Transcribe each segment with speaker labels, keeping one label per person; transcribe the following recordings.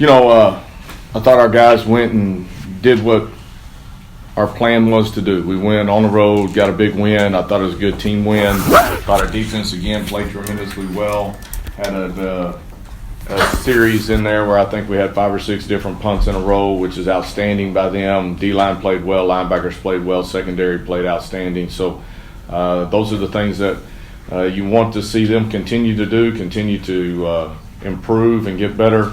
Speaker 1: I thought our guys went and did what our plan was to do. We went on the road, got a big win. I thought it was a good team win. I thought our defense, again, played tremendously well. Had a series in there where I think we had 5 or 6 different punts in a row, which is outstanding by them. D-line played well, linebackers played well, secondary played outstanding. So those are the things that you want to see them continue to do, continue to improve and get better.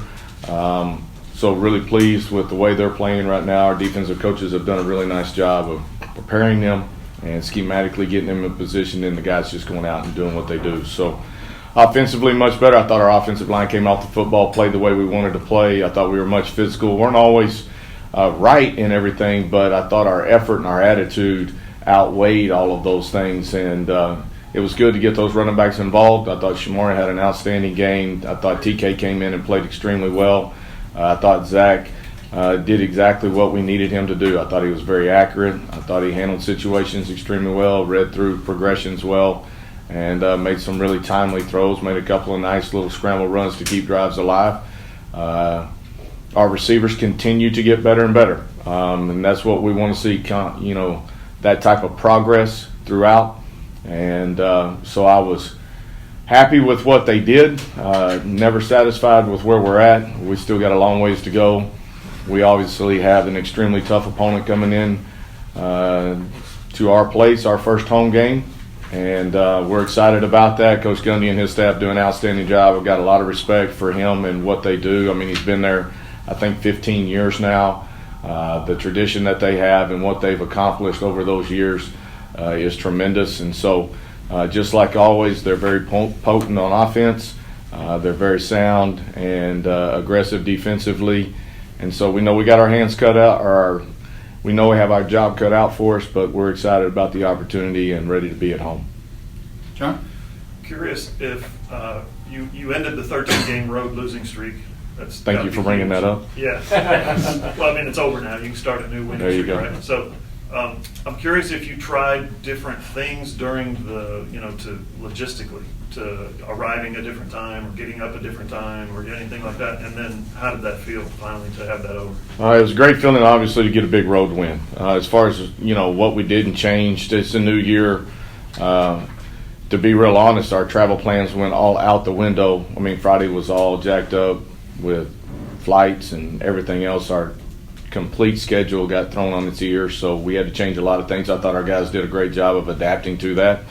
Speaker 1: So really pleased with the way they're playing right now. Our defensive coaches have done a really nice job of preparing them and schematically getting them in position, and the guys just going out and doing what they do. So offensively, much better. I thought our offensive line came off the football, played the way we wanted to play. I thought we were much physical. Weren't always right in everything, but I thought our effort and our attitude outweighed all of those things, and it was good to get those running backs involved. I thought Shamori had an outstanding game. I thought TK came in and played extremely well. I thought Zach did exactly what we needed him to do. I thought he was very accurate. I thought he handled situations extremely well, read through progressions well, and made some really timely throws, made a couple of nice little scramble runs to keep drives alive. Our receivers continue to get better and better, and that's what we want to see, that type of progress throughout. And so I was happy with what they did, never satisfied with where we're at. We still got a long ways to go. We obviously have an extremely tough opponent coming in to our place, our first home game, and we're excited about that. Coach Gundy and his staff do an outstanding job. I've got a lot of respect for him and what they do. I mean, he's been there, I think, 15 years now. The tradition that they have and what they've accomplished over those years is tremendous. And so just like always, they're very potent on offense. They're very sound and aggressive defensively. And so we know we got our hands cut out, or we know we have our job cut out for us, but we're excited about the opportunity and ready to be at home.
Speaker 2: John?
Speaker 3: Curious if you ended the 13-game road losing streak.
Speaker 1: Thank you for bringing that up.
Speaker 3: Yeah. Well, I mean, it's over now. You can start a new winning streak, right? So I'm curious if you tried different things during the, to logistically, to arriving a different time or getting up a different time or anything like that. And then how did that feel finally to have that over?
Speaker 1: It was a great feeling, obviously, to get a big road win. As far as, what we did and changed, it's a new year. To be real honest, our travel plans went all out the window. I mean, Friday was all jacked up with flights and everything else. Our complete schedule got thrown on its ear, so we had to change a lot of things. I thought our guys did a great job of adapting to that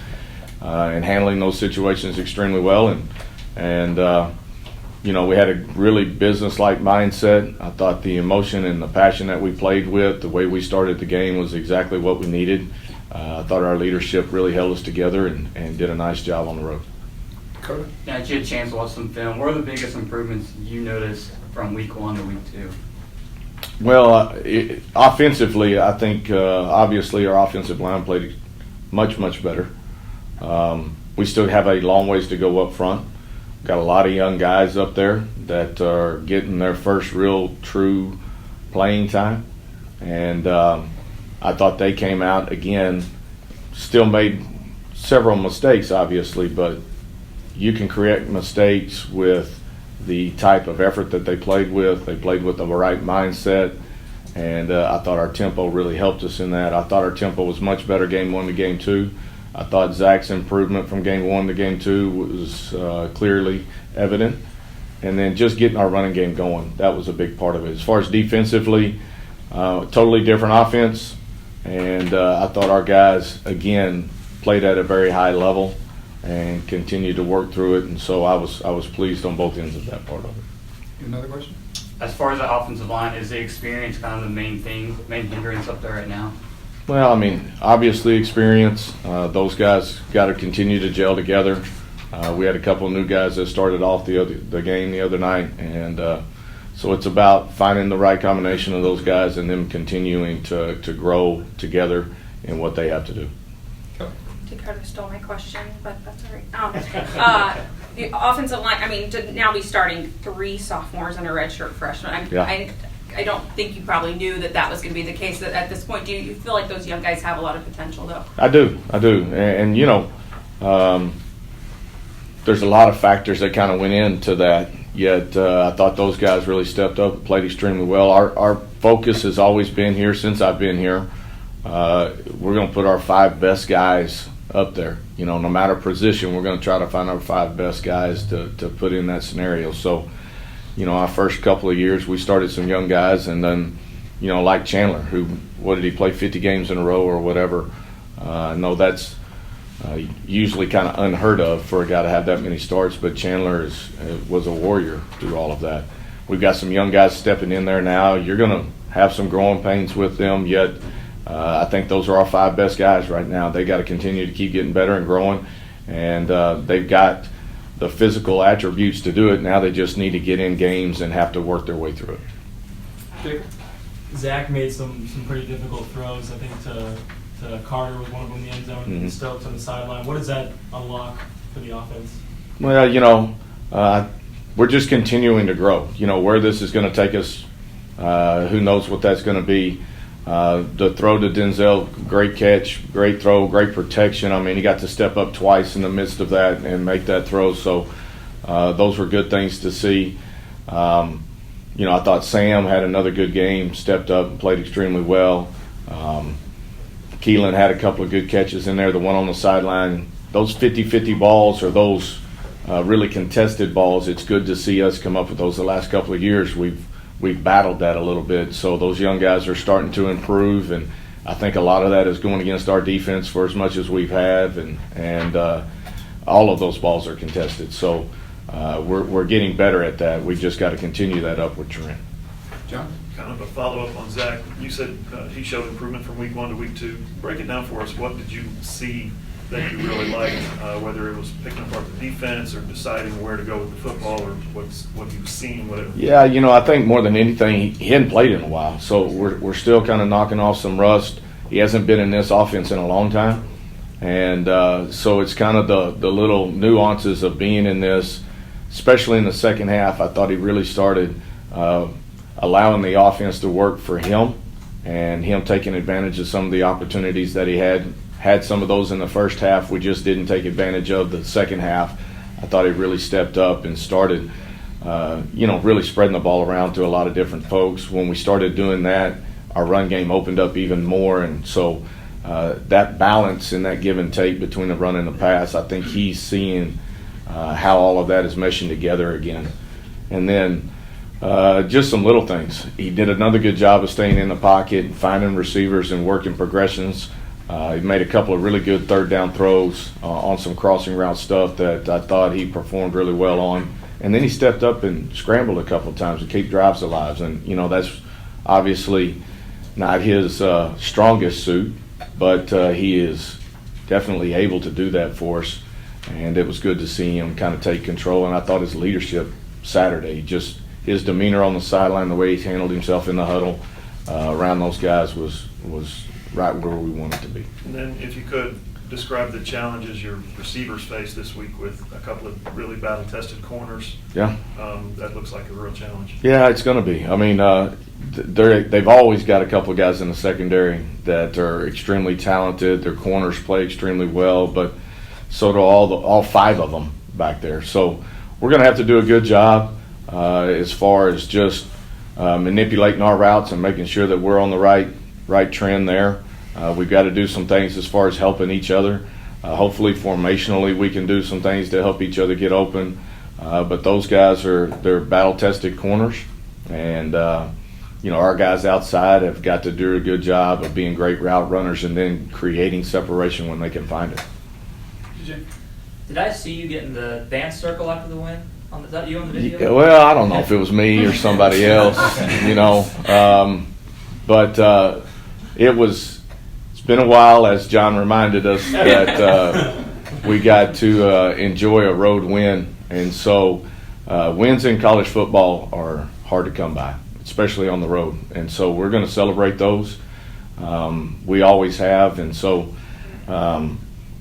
Speaker 1: and handling those situations extremely well. And we had a really business-like mindset. I thought the emotion and the passion that we played with, the way we started the game, was exactly what we needed. I thought our leadership really held us together and did a nice job on the road.
Speaker 2: Cody?
Speaker 4: Now that you had a chance to watch some film, what are the biggest improvements you noticed from week 1 to week 2?
Speaker 1: Well, offensively, I think obviously our offensive line played much, much better. We still have a long ways to go up front. Got a lot of young guys up there that are getting their first real true playing time. And I thought they came out, again, still made several mistakes, obviously, but you can correct mistakes with the type of effort that they played with. They played with the right mindset, and I thought our tempo really helped us in that. I thought our tempo was much better game 1 to game 2. I thought Zach's improvement from game 1 to game 2 was clearly evident. And then just getting our running game going, that was a big part of it. As far as defensively, totally different offense, and I thought our guys, again, played at a very high level and continued to work through it, and so I was pleased on both ends of that part of it.
Speaker 2: Another question?
Speaker 4: As far as the offensive line, is the experience kind of the main hindrance up there right now?
Speaker 1: Well, I mean, obviously experience. Those guys got to continue to gel together. We had a couple of new guys that started off the game the other night, and so it's about finding the right combination of those guys and them continuing to grow together in what they have to do.
Speaker 5: Dakota stole my question, but that's all right. The offensive line, I mean, to now be starting 3 sophomores and a redshirt freshman, I don't think you probably knew that was going to be the case at this point. Do you feel like those young guys have a lot of potential, though?
Speaker 1: I do. And there's a lot of factors that kind of went into that Yet I thought those guys really stepped up and played extremely well. Our focus has always been here since I've been here. We're going to put our 5 best guys up there. You know, no matter position, we're going to try to find our 5 best guys to put in that scenario. So, you know, our first couple of years, we started some young guys, and then, you know, like Chandler, who, what did he play, 50 games in a row or whatever. I know that's usually kind of unheard of for a guy to have that many starts, but Chandler was a warrior through all of that. We've got some young guys stepping in there now. You're going to have some growing pains with them, yet I think those are our 5 best guys right now. They got to continue to keep getting better and growing, and they've got the physical attributes to do it. Now they just need to get in games and have to work their way through it.
Speaker 2: Jacob?
Speaker 6: Zach made some pretty difficult throws. I think to Carter was one of them in the end zone, and Stokes on the sideline. What does that unlock for the offense?
Speaker 1: Well, you know, we're just continuing to grow. You know, where this is going to take us, who knows what that's going to be. The throw to Denzel, great catch, great throw, great protection. I mean, he got to step up twice in the midst of that and make that throw. So those were good things to see. You know, I thought Sam had another good game, stepped up and played extremely well. Keelan had a couple of good catches in there. The one on the sideline, those 50-50 balls or those really contested balls, it's good to see us come up with those the last couple of years. We've battled that a little bit. So those young guys are starting to improve, and I think a lot of that is going against our defense for as much as we've had, and all of those balls are contested. So we're getting better at that. We've just got to continue that upward trend.
Speaker 2: John?
Speaker 3: Kind of a follow-up on Zach. You said he showed improvement from week 1 to week 2. Break it down for us. What did you see that you really liked, whether it was picking apart the defense or deciding where to go with the football, or what you've seen, whatever?
Speaker 1: Yeah, you know, I think more than anything, he hadn't played in a while. So we're still kind of knocking off some rust. He hasn't been in this offense in a long time. And so it's kind of the little nuances of being in this, especially in the second half. I thought he really started allowing the offense to work for him, and him taking advantage of some of the opportunities that he had some of those in the first half. We just didn't take advantage of the second half. I thought he really stepped up and started, you know, really spreading the ball around to a lot of different folks. When we started doing that, our run game opened up even more, and so that balance and that give and take between the run and the pass, I think he's seeing how all of that is meshing together again. And then just some little things. He did another good job of staying in the pocket, finding receivers and working progressions. He made a couple of really good third down throws on some crossing route stuff that I thought he performed really well on. And then he stepped up and scrambled a couple of times to keep drives alive. And, you know, that's obviously not his strongest suit, but he is definitely able to do that for us. And it was good to see him kind of take control. And I thought his leadership Saturday, just his demeanor on the sideline, the way he handled himself in the huddle around those guys was right where we wanted to be.
Speaker 3: And then if you could describe the challenges your receivers face this week with a couple of really battle-tested corners.
Speaker 1: Yeah.
Speaker 3: That looks like a real challenge.
Speaker 1: Yeah, it's going to be. I mean, they've always got a couple of guys in the secondary that are extremely talented. Their corners play extremely well, but so do all 5 of them back there. So we're going to have to do a good job as far as just manipulating our routes and making sure that we're on the right trend there. We've got to do some things as far as helping each other. Hopefully formationally we can do some things to help each other get open. But those guys they're battle-tested corners. And, you know, our guys outside have got to do a good job of being great route runners and then creating separation when they can find it.
Speaker 7: Did I see you get in the dance circle after the win? Is that you on the video?
Speaker 1: Yeah, well, I don't know if it was me or somebody else, you know. But it's been a while, as John reminded us, that we got to enjoy a road win. And so wins in college football are hard to come by, especially on the road. And so we're going to celebrate those. We always have. And so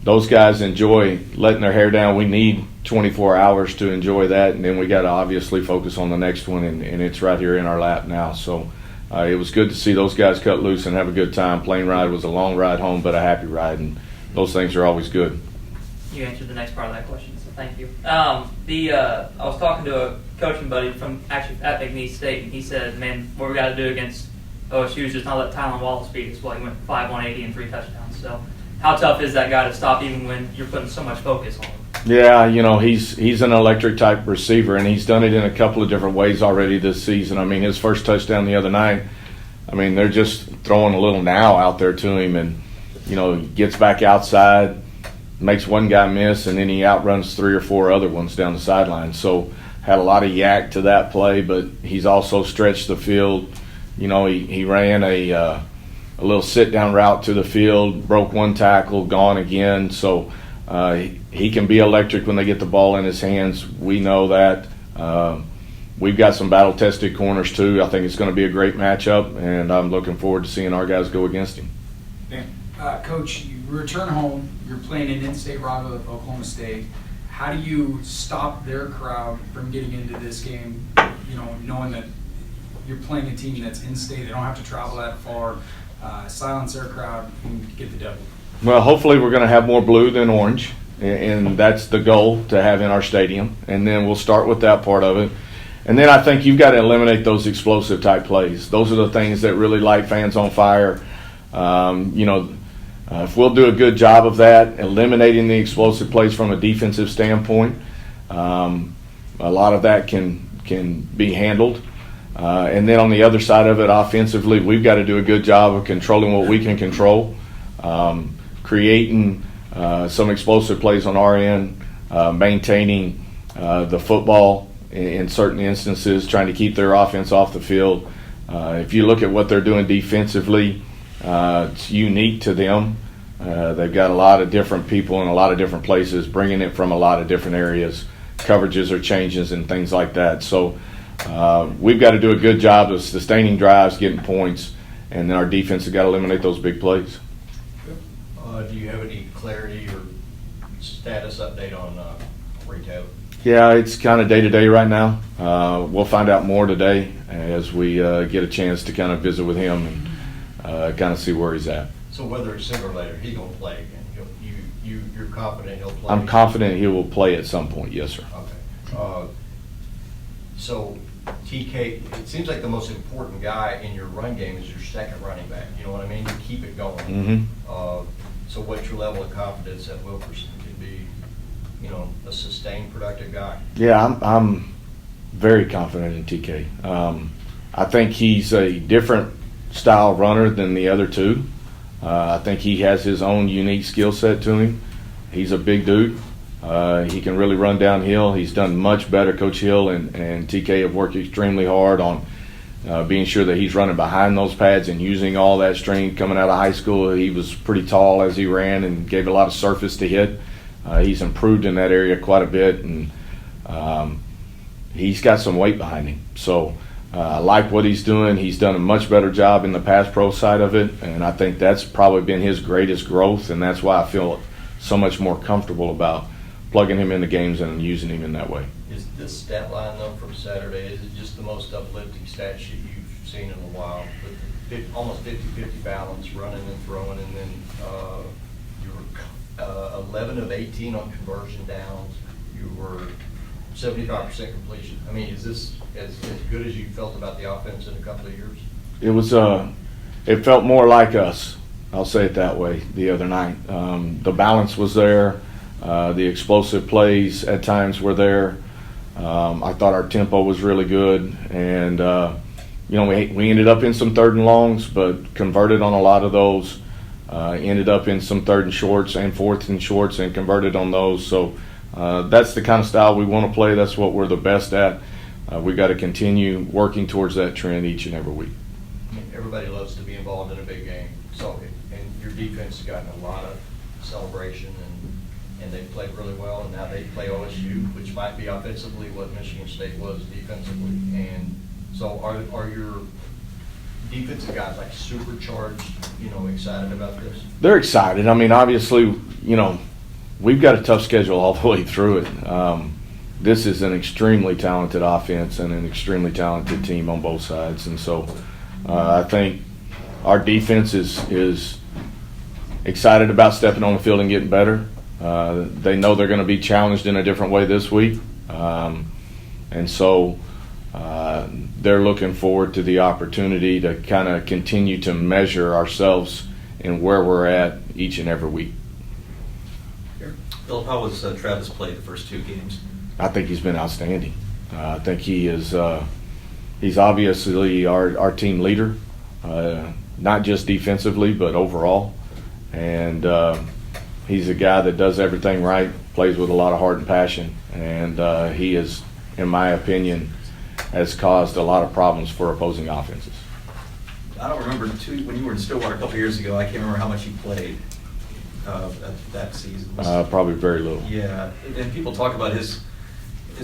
Speaker 1: those guys enjoy letting their hair down. We need 24 hours to enjoy that, and then we got to obviously focus on the next one, and it's right here in our lap now. So it was good to see those guys cut loose and have a good time. Plane ride was a long ride home, but a happy ride, and those things are always good.
Speaker 7: You answered the next part of that question. So. Thank you. I was talking to a coaching buddy from actually at McNeese State, and he said, "Man, what we got to do against OSU is just not let Tylen Wallace beat us." Well, he went 5-180 and 3 touchdowns. So, how tough is that guy to stop, even when you're putting so much focus on him?
Speaker 1: Yeah, he's an electric type receiver, and he's done it in a couple of different ways already this season. I mean, his first touchdown the other night, I mean, they're just throwing a little now out there to him, and he gets back outside, makes one guy miss, and then he outruns 3 or 4 other ones down the sideline. So had a lot of yak to that play, but he's also stretched the field. He ran a little sit-down route to the field, broke one tackle, gone again. So he can be electric when they get the ball in his hands. We know that. We've got some battle-tested corners too. I think it's going to be a great matchup, and I'm looking forward to seeing our guys go against him.
Speaker 8: Coach, you return home, you're playing an in-state rival with Oklahoma State. How do you stop their crowd from getting into this game, knowing that you're playing a team that's in-state, they don't have to travel that far, silence their crowd and get the W?
Speaker 1: Well, hopefully we're going to have more blue than orange, and that's the goal to have in our stadium, and then we'll start with that part of it. And then I think you've got to eliminate those explosive type plays. Those are the things that really light fans on fire. If we'll do a good job of that, eliminating the explosive plays from a defensive standpoint, a lot of that can be handled. And then on the other side of it, offensively, we've got to do a good job of controlling what we can control, creating some explosive plays on our end, maintaining the football in certain instances, trying to keep their offense off the field. If you look at what they're doing defensively, it's unique to them. They've got a lot of different people in a lot of different places, bringing it from a lot of different areas. Coverages are changes and things like that. So we've got to do a good job of sustaining drives, getting points, and then our defense has got to eliminate those big plays.
Speaker 9: Do you have any clarity or status update on retail?
Speaker 1: Yeah, it's kind of day-to-day right now. We'll find out more today as we get a chance to kind of visit with him and kind of see where he's at.
Speaker 9: So whether it's sooner or later, he's going to play again. You're confident he'll play?
Speaker 1: I'm confident he will play at some point, yes, sir.
Speaker 9: Okay. So TK, it seems like the most important guy in your run game is your second running back. You know what I mean? You keep it going.
Speaker 1: Mm-hmm.
Speaker 9: So what's your level of confidence that Wilkerson can be, a sustained, productive guy?
Speaker 1: Yeah, I'm very confident in TK. I think he's a different style runner than the other two. I think he has his own unique skill set to him. He's a big dude. He can really run downhill. He's done much better. Coach Hill and TK have worked extremely hard on being sure that he's running behind those pads and using all that strength. Coming out of high school, he was pretty tall as he ran and gave a lot of surface to hit. He's improved in that area quite a bit, and he's got some weight behind him. So I like what he's doing. He's done a much better job in the pass pro side of it, and I think that's probably been his greatest growth, and that's why I feel so much more comfortable about plugging him into games and using him in that way.
Speaker 9: Is this stat line, though, from Saturday, is it just the most uplifting stat sheet you've seen in a while? With almost 50-50 balance, running and throwing, and then you were 11 of 18 on conversion downs. You were 75% completion. I mean, is this as good as you felt about the offense in a couple of years?
Speaker 1: It was. It felt more like us. I'll say it that way. The other night, the balance was there. The explosive plays at times were there. I thought our tempo was really good, and we ended up in some 3rd and longs, but converted on a lot of those. Ended up in some 3rd and shorts and 4th and shorts, and converted on those. So that's the kind of style we want to play. That's what we're the best at. We've got to continue working towards that trend each and every week.
Speaker 9: I mean, everybody loves to be involved in a big game. So, and your defense has gotten a lot of celebration, and they've played really well. And now they play OSU, which might be offensively what Michigan State was defensively. And so, are your defensive guys like supercharged? Excited about this?
Speaker 1: They're excited. I mean, obviously, we've got a tough schedule all the way through it. This is an extremely talented offense and an extremely talented team on both sides. And so I think our defense is excited about stepping on the field and getting better. They know they're going to be challenged in a different way this week. And so they're looking forward to the opportunity to kind of continue to measure ourselves in where we're at each and every week.
Speaker 10: Philip, how was Travis played the first 2 games?
Speaker 1: I think he's been outstanding. I think he is. He's obviously our team leader, not just defensively but overall. And he's a guy that does everything right, plays with a lot of heart and passion, and he is, in my opinion, has caused a lot of problems for opposing offenses.
Speaker 10: I don't remember when you were in Stillwater a couple years ago. I can't remember how much you played that season.
Speaker 1: Probably very little.
Speaker 10: Yeah, and people talk about his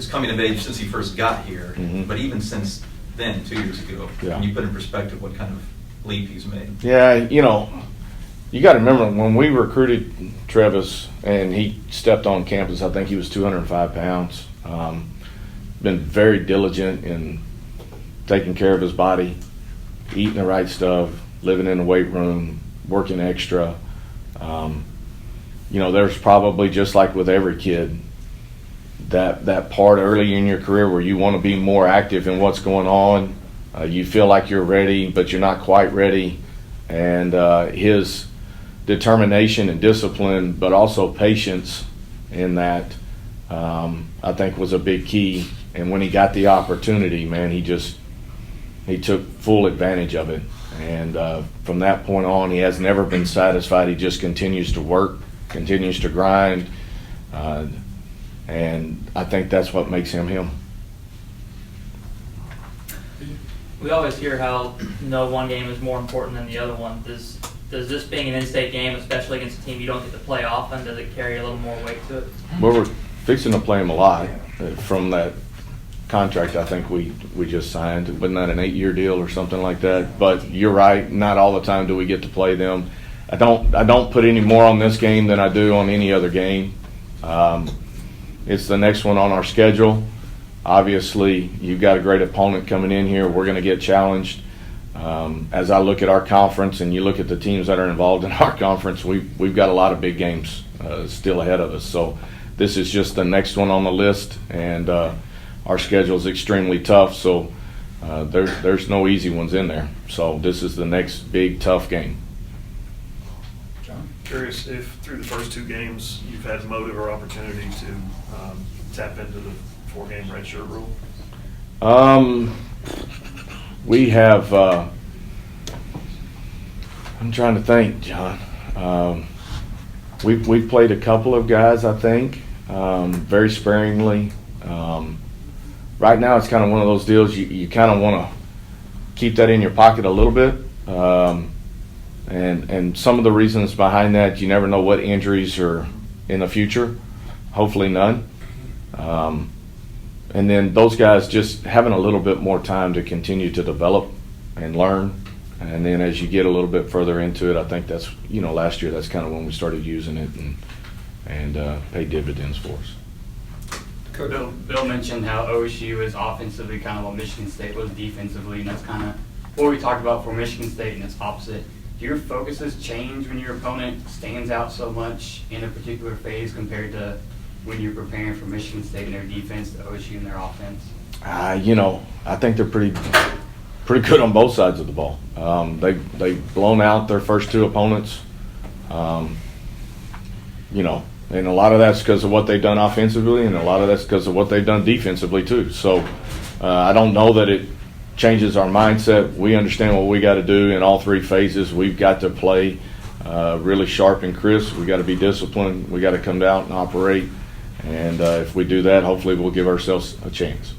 Speaker 10: coming of age since he first got here, but even since then, 2 years ago, when you put in perspective what kind of leap he's made.
Speaker 1: Yeah, you got to remember when we recruited Travis and he stepped on campus, I think he was 205 pounds. Been very diligent in taking care of his body, eating the right stuff, living in the weight room, working extra. There's probably, just like with every kid, that part early in your career where you want to be more active in what's going on. You feel like you're ready, but you're not quite ready. And his determination and discipline, but also patience in that, I think was a big key. And when he got the opportunity, man, he took full advantage of it. And from that point on, he has never been satisfied. He just continues to work, continues to grind. And I think that's what makes him him.
Speaker 7: We always hear how no one game is more important than the other one. Does this being an in-state game, especially against a team you don't get to play often, does it carry a little more weight to it?
Speaker 1: Well, we're fixing to play him a lot from that contract I think we just signed. Wasn't that an 8-year deal or something like that? But you're right, not all the time do we get to play them. I don't put any more on this game than I do on any other game. It's the next one on our schedule. Obviously, you've got a great opponent coming in here. We're going to get challenged. As I look at our conference and you look at the teams that are involved in our conference, we've got a lot of big games still ahead of us. So this is just the next one on the list, and our schedule is extremely tough. So there's no easy ones in there. So this is the next big, tough game.
Speaker 3: Curious if through the first 2 games you've had motive or opportunity to tap into the 4-game redshirt rule?
Speaker 1: We have, I'm trying to think, John. We've played a couple of guys, I think, very sparingly. Right now it's kind of one of those deals you kind of want to keep that in your pocket a little bit. And some of the reasons behind that, you never know what injuries are in the future. Hopefully none. And then those guys just having a little bit more time to continue to develop and learn. And then as you get a little bit further into it, I think that's, last year that's kind of when we started using it and paid dividends for us.
Speaker 4: Coach Bill mentioned how OSU is offensively kind of what Michigan State was defensively, and that's kind of what we talked about for Michigan State, and it's opposite. Do your focuses change when your opponent stands out so much in a particular phase compared to when you're preparing for Michigan State and their defense, to OSU and their offense?
Speaker 1: I think they're pretty good on both sides of the ball. They've blown out their first 2 opponents. And a lot of that's because of what they've done offensively, and a lot of that's because of what they've done defensively too. So I don't know that it changes our mindset. We understand what we got to do in all 3 phases. We've got to play really sharp and crisp. We got to be disciplined. We got to come out and operate. And if we do that, hopefully we'll give ourselves a chance.